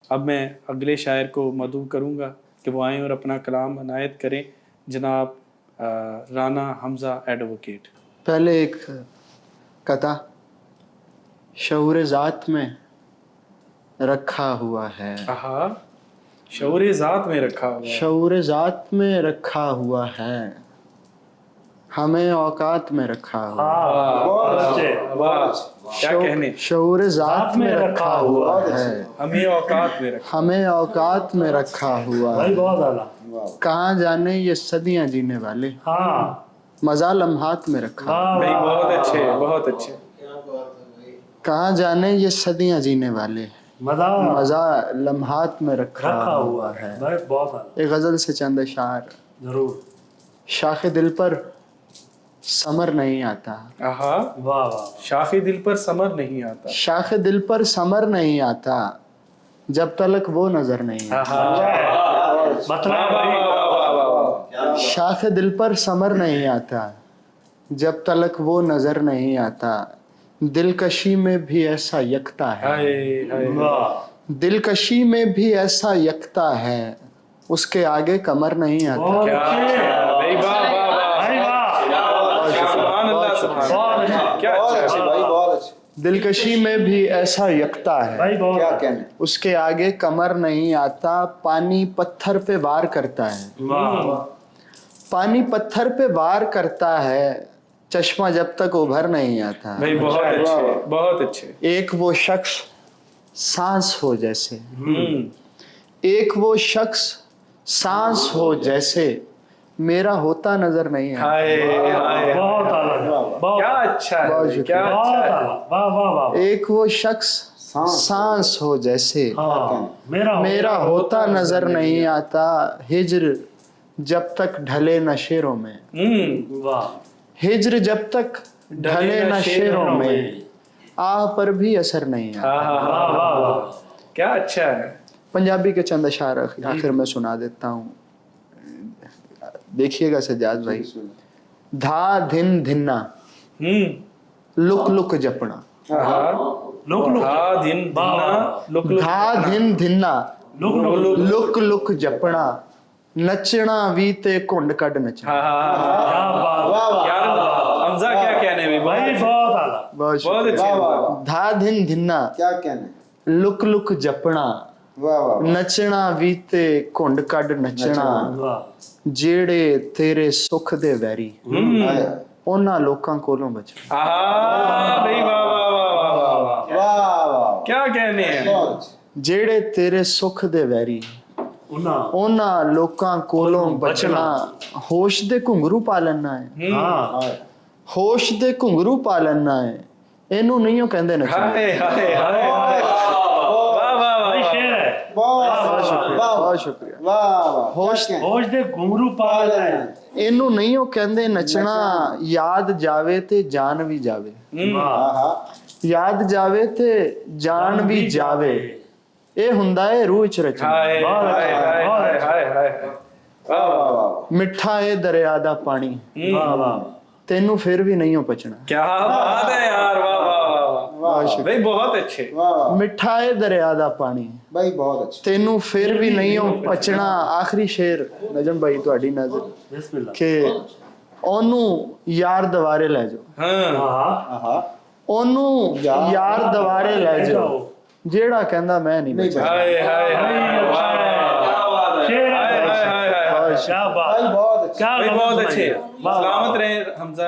अब मैं अगले शायर को मदऊ करूँगा कि वो आएँ और अपना कलाम अनायत करें। जनाब राना हमज़ा एडवोकेट। पहले एक कथा शऊर ज़ात में रखा हुआ है। आहा, शऊर ज़ात में रखा हुआ है। शऊर ज़ात में रखा हुआ है, हमें औकात में रखा हुआ है। वाह, क्या कहने। शऊर ज़ात में रखा हुआ है, हमें औकात में रखा, हमें औकात में रखा हुआ है। कहाँ जाने ये सदियां जीने वाले, मज़ा लम्हात में रखा हुआ है। भाई बहुत अच्छे, बहुत अच्छे। कहाँ जाने ये सदियां जीने वाले, मज़ा लम्हात में रखा हुआ है। एक गज़ल से चंद अशार। जरूर। शाखे दिल पर समर नहीं आता। आहा, वाह वाह। शाखे दिल पर समर नहीं आता। शाखे दिल पर समर नहीं आता, जब तलक वो नजर नहीं आता। शाखे दिल पर समर नहीं आता, जब तलक वो नजर नहीं आता। दिलकशी में भी ऐसा यकता है, दिलकशी में भी ऐसा यकता है, उसके आगे कमर नहीं आता। दिलकशी में भी ऐसा यकता है, क्या कहने, उसके आगे कमर नहीं आता। पानी पत्थर पे वार करता है, पानी पत्थर पे वार करता है, चश्मा जब तक उभर नहीं आता। भाई बहुत अच्छे, बहुत अच्छे। एक वो शख्स सांस हो जैसे, एक वो शख्स सांस हो जैसे, मेरा होता नजर नहीं आता। क्या अच्छा है, क्या अच्छा है। एक वो शख्स सांस हो जैसे, मेरा होता नजर नहीं आता। हिज्र जब तक ढले न शेरों में, हिज्र जब तक ढले न शेरों में, आह पर भी असर नहीं आता। क्या अच्छा है। पंजाबी के चंद अशार आखिर में सुना देता हूँ, देखिएगा सज्जाद भाई। धा धिन धिन्ना, लुक लुक जपना। धा धिन धिन्ना, लुक लुक जपना, नचना भी ते घुंड कड नचना। यार हमजा क्या कहने में, भाई बहुत अच्छे। धा धिन धिन्ना, क्या कहने, लुक लुक जपना, नचना भी ते घुंड कड नचना। ਜਿਹੜੇ तेरे सुख दे वैरी, ਉਹਨਾਂ ਲੋਕਾਂ ਕੋਲੋਂ ਬਚਣਾ। भाई वाह वाह वाह वाह वाह, क्या कहने हैं। ਜਿਹੜੇ तेरे सुख दे वैरी, ਉਹਨਾਂ ਲੋਕਾਂ ਕੋਲੋਂ ਬਚਣਾ। ਹੋਸ਼ ਦੇ ਘੁੰਗਰੂ ਪਾ ਲੈਣਾ ਹੈ, ਹੋਸ਼ ਦੇ ਘੁੰਗਰੂ ਪਾ ਲੈਣਾ ਹੈ, ਇਹਨੂੰ ਨਹੀਂ ਉਹ ਕਹਿੰਦੇ ਨੱਚਣਾ। हाय हाय हाय, वाह वाह वाह, बहुत शुक्रिया। होश ਦੇ ਘੁੰਗਰੂ ਪਾ ਲੈਣਾ, ਇਹਨੂੰ ਨਹੀਂ ਉਹ ਕਹਿੰਦੇ ਨੱਚਣਾ। ਯਾਦ ਜਾਵੇ ਤੇ ਜਾਨ ਵੀ ਜਾਵੇ, ਯਾਦ ਜਾਵੇ ਤੇ ਜਾਨ ਵੀ ਜਾਵੇ, ਇਹ ਹੁੰਦਾ ਹੈ ਰੂਹ ਚ ਰਚਨਾ। हाय हाय हाय हाय हाय, वाह ਮਿੱਠਾ ਇਹ ਦਰਿਆ ਦਾ ਪਾਣੀ, ਤੈਨੂੰ ਫਿਰ ਵੀ ਨਹੀਂ ਉਹ ਪਚਣਾ। क्या बात है यार, वाह वाह वाह भाई बहुत अच्छे। ਮਿੱਠਾ ਇਹ ਦਰਿਆ ਦਾ ਪਾਣੀ, भाई बहुत अच्छे, ਤੈਨੂੰ ਫਿਰ ਵੀ ਨਹੀਂ ਉਹ ਪਚਣਾ। ਆਖਰੀ ਸ਼ੇਰ ਨਜਮ ਭਾਈ ਤੁਹਾਡੀ ਨਜ਼ਰ ਕਿ ਉਹਨੂੰ ਯਾਰ ਦੁਆਰੇ ਲੈ ਜਾਓ, ਉਹਨੂੰ ਯਾਰ ਦੁਆਰੇ ਲੈ ਜਾਓ, ਜਿਹੜਾ ਕਹਿੰਦਾ ਮੈਂ ਨਹੀਂ ਬਚਣਾ। हाय हाय हाय, क्या बात, भाई बहुत अच्छे, बहुत अच्छे। सलामत रहे हमजा।